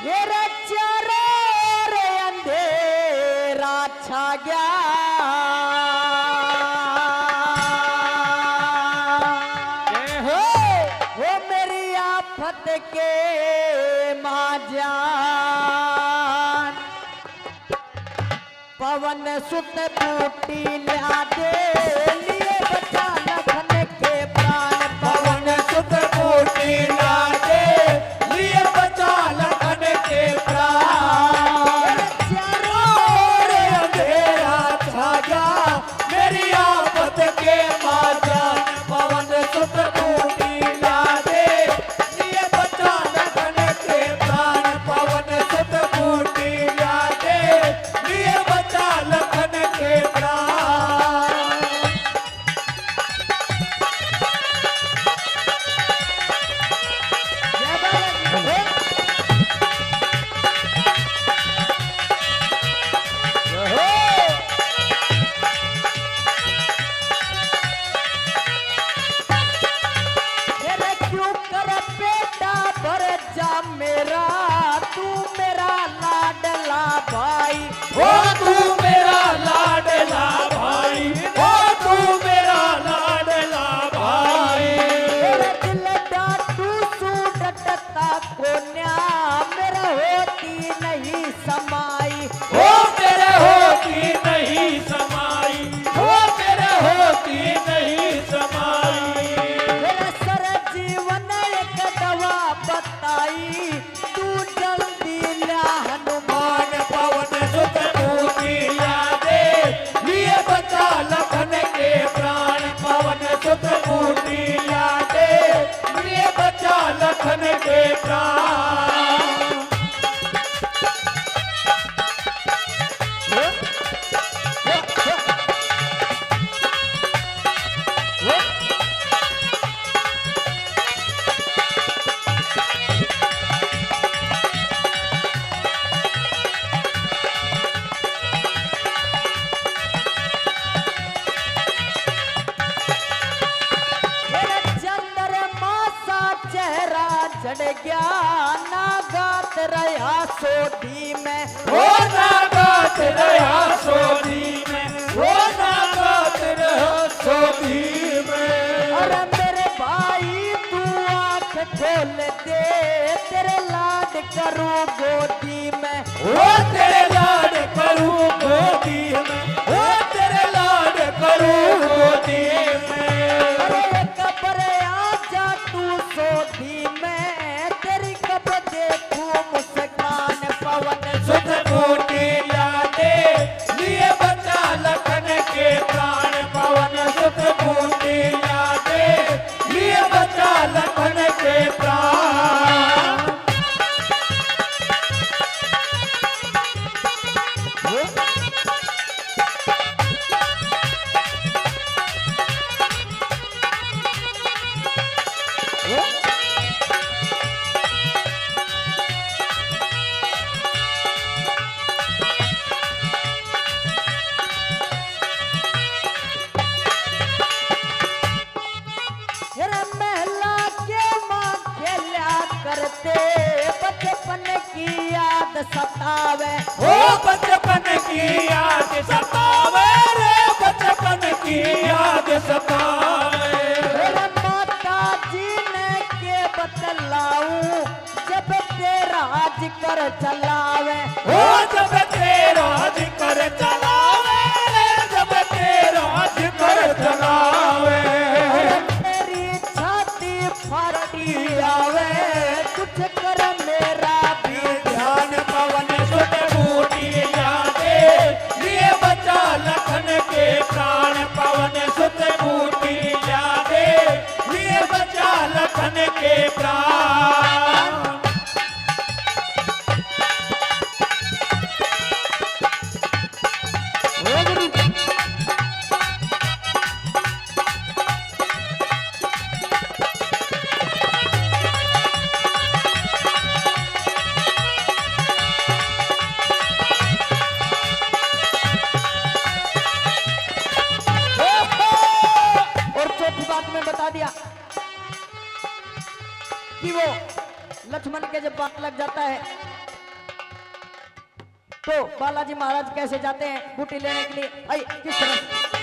मेरे चारों ओर अंधेरा छा गया। वो मेरी आफत के महाजान पवन सुत बूटी ला दे लिए बचा लखन के प्राण। पवन सुत बूटी ला दे लिए बचा लखन के प्राण। चारों ओर अंधेरा छा गया मेरी आफत के महाजान पवन सुत बूटी ला दे लिए बचा लखन के प्राण। पवन सुत बूटी ला दे लिए बचा लखन के प्राण। मेरे क्यों कर बेटा भर जा मेरा, तू मेरा लाडला भाई। ओ तू मेरा लाडला भाई, ओ तू मेरा लाडला भाई। मेरे दिल डाटू सू डटता कोन्या मेरा होती नहीं समाई। ओ मेरे होती नहीं समाई, ओ मेरे होती नहीं समाई। मेरा सर जीवन एक दवा बताई, तू जल्दी ला हनुमान। पवन सुत बूटी ला दे लिए बचा लखन के प्राण। पवन सुत बूटी ला दे लिए बचा लखन के प्राण। मेरा चंद्रमा सा चेहरा चढ़ गया, ना गात रहा सोधी में। वो नागात रहा सोधी में, वो नागात रहा सोधी में। अरे मेरे भाई तू आंख खोल दे, तेरे लाड करूं गोदी में। वो तेरे लाड करूं गोदी में, वो तेरे लाड करूं गोदी में। अरे कब्र आजा तू सोधी में, तेरी कब्र देखूं मुस्कान। पवन सुत बूटी ला दे लिए बचा लखन के प्राण। पवन सुत बूटी ला दे लिए बचा लखन के प्राण। मेरा महला के माँ खेला करते, बचपन की याद सतावे। ओ बचपन की याद सतावे रे, बचपन की याद सतावे। मेरा माता जी ने के बतलाऊं, जब तेरा जिक्र चलावे। ओ जब तेरा जिक्र चलावे रे, जब तेरा जिक्र चलावे। मेरी छाती फाटी आवे, कुछ कर मेरा भी ध्यान। पवन सुत बूटी ला दे लिए बचा लखन के प्राण। पवन सुत बूटी ला दे लिए बचा लखन के प्राण। कि वो लक्ष्मण के जब बात लग जाता है तो बालाजी महाराज कैसे जाते हैं बूटी लेने के लिए, आई किस तरह से